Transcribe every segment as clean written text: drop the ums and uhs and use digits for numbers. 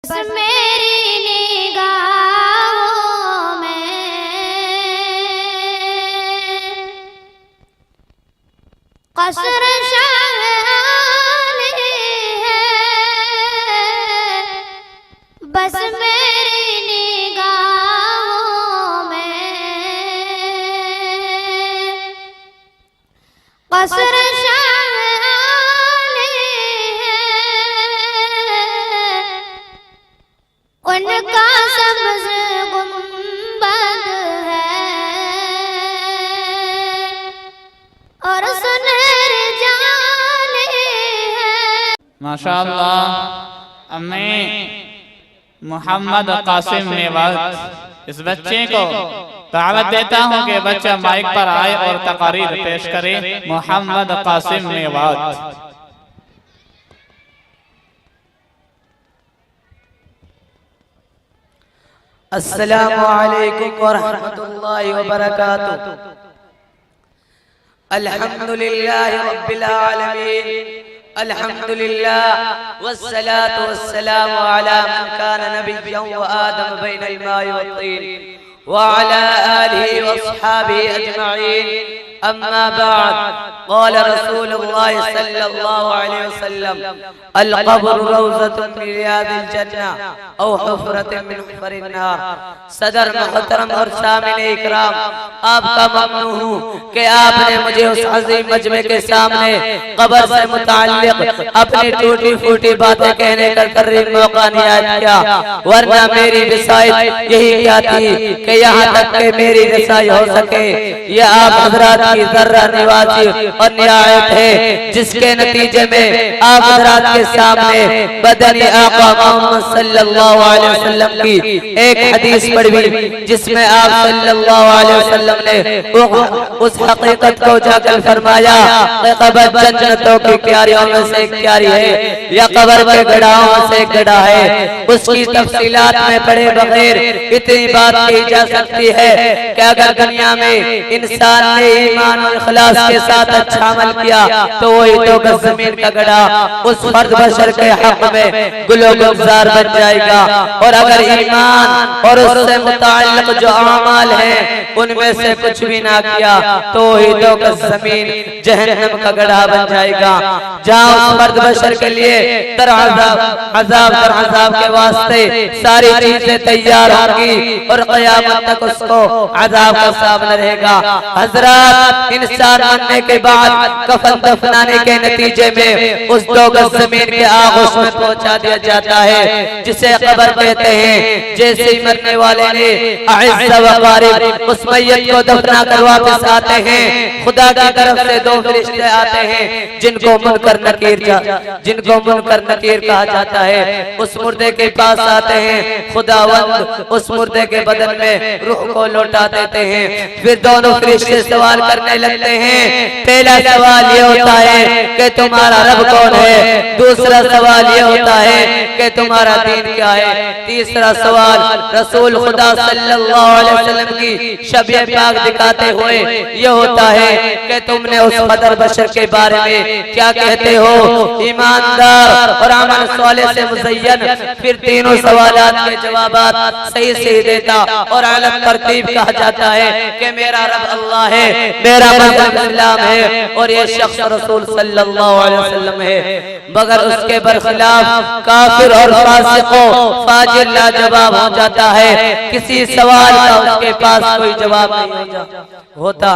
बस मेरी निगाहों में कसर शाली है, बस मेरी निगाहों में कसर शाली है, उनका सब्ज़ गुंबद है और सुनहरे जाले हैं। माशाअल्लाह। अम्मी मोहम्मद कासिम मेवात, इस बच्चे को दावत देता हूँ कि बच्चा माइक पर आए और तकारीर पेश करे। मोहम्मद कासिम मेवात। अस्सलामु अलैकुम व रहमतुल्लाहि व बरकातुहू। अल्हम्दुलिल्लाहि रब्बिल आलमीन, अल्हम्दुलिल्लाह वस्सलातु वस्सलामु अला मन कान नबिय्यन व आदम बैनल माइ वत्तीन व अला आलिहि व अस्हाबिहि अजमईन। अम्मा बाद, क़ाल रसूलुल्लाह सल्लल्लाहु अलैहि वसल्लम, अल-क़ब्र रौज़तुन मिन रियादिल जन्नह औ हुफ़रतुन मिन हुफ़रिन नार। सदर मोहतरम और सामिन इकराम, आपका ममनू हूँ कि आपने मुझे उस अज़ीम मजमे के सामने कब्र से मुताल्लिक़ अपनी टूटी फूटी बातें कहने का करीम मौका नियाज़ किया, वरना मेरी रिसाई यही क्या थी कि यहाँ तक कि मेरी रिसाई हो सके। यह आप हज़रात की ज़र्रा निवाज़ी और नियायत है, जिसके नतीजे में आप हज़रात के सामने बदनी आका मोहम्मद सल्लल्लाहु अलैहि वसल्लम की एक हदीस पढ़ी, जिसमें आप सल्लल्लाहु अलैहि वसल्लम ने उस हकीकत को जाकर फरमाया कि कब्र जन्नतों की क्यारियों में से एक क्यारी है या कब्र के गड्ढों में से एक गड्ढा है। उसकी तफसीलात में पढ़े बगैर इतनी बात की जा सकती है कि अगर दुनिया में इंसान ने ईमान और इखलास के साथ अच्छा अमल किया तो वही तो ज़मीन का गड्ढा उस फर्द बशर के हक में गुलो गुलजार बन जाएगा। और अगर ईमान और उससे मुताल्लिक़ जो अमाल हैं उनमें से कुछ भी ना किया तो वही तो ज़मीन जहन्नम का गड्ढा बन जाएगा, जहाँ उस फर्द बशर के लिए अज़ाब के वास्ते सारी चीजें तैयार होंगी और क़यामत तक उसको अज़ाब का सामना रहेगा। हज़रात, इंसान मरने के बाद कफन दफनाने के नतीजे में उस दो गज जमीन के आगोश में पहुंचा दिया जाता है, जिसे कब्र कहते हैं। जैसे ही मरने वाले ने अइज़्ज़ व क़ारिब उस मय्यत को दफना कर वापस आते हैं, खुदा की तरफ से दो फरिश्ते आते हैं जिनको मुनकर नकीर कहा जाता है। उस मुर्दे के पास आते हैं, खुदावंद उस मुर्दे के बदन में रूह को लौटा देते हैं। फिर दोनों फरिश्ते सवाल करने लगते हैं। पहला सवाल ये होता है कि तुम्हारा रब कौन है, दूसरा सवाल ये होता है कि तुम्हारा दीन क्या है, तीसरा सवाल रसूल खुदा सल्लल्लाहु अलैहि वसल्लम की शब-ए पाक दिखाते हुए ये होता है कि तुमने उस कदर बशर के बारे में क्या कहते हो, ईमानदार और अमल सालेह से मुज़य्यन। फिर तीनों सवालात के जवाबात सही सही देता और अलग तरतीब कहा जाता है कि मेरा रब अल्लाह है, मेरा मज़हब इस्लाम है और ये शख्स रसूल सल्लल्लाहु अलैहि वसल्लम है। मगर उसके बरखिलाफ काफिर और फासिक फाजिर लाजवाब हो जाता है। किसी सवाल का उसके पास कोई जवाब नहीं होता।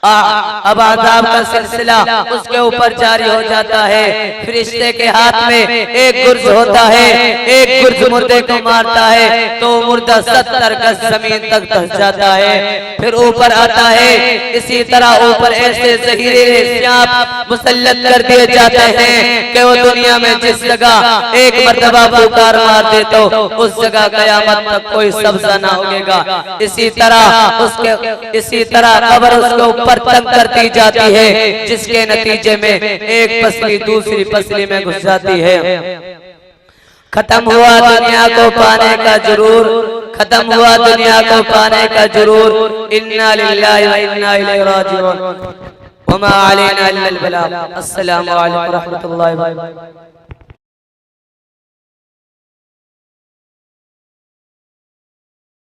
अब आज़ाब का सिलसिला उसके ऊपर जारी हो जाता है। फरिश्ते के हाथ में एक गुर्ज होता है, एक गुर्ज मुर्दे को मारता है तो मुर्दा 70 गज जमीन तक धंस जाता है। फिर ऊपर आता है, इसी तरह ऊपर ऐसे जहीरे सांप मुसल्लत कर दिए जाते हैं कि वो दुनिया में जिस जगह एक मर्तबा पुकार मार दे तो उस जगह कयामत तक कोई सब्ज़ा ना उगेगा। इसी तरह कब्र उसके ऊपर तंग करती जाती है, जिसके नतीजे में एक पसली दूसरी पसली में घुस जाती है। खत्म हुआ दुनिया को पाने का जरूर, खत्म हुआ दुनिया को पाने का जरूर। इन्ना लिल्लाहि व इन्ना इलैहि राजिऊन। वमा अलैना इल्लल बलाग। अस्सलामु अलैकुम व रहमतुल्लाहि व बरकातुहू।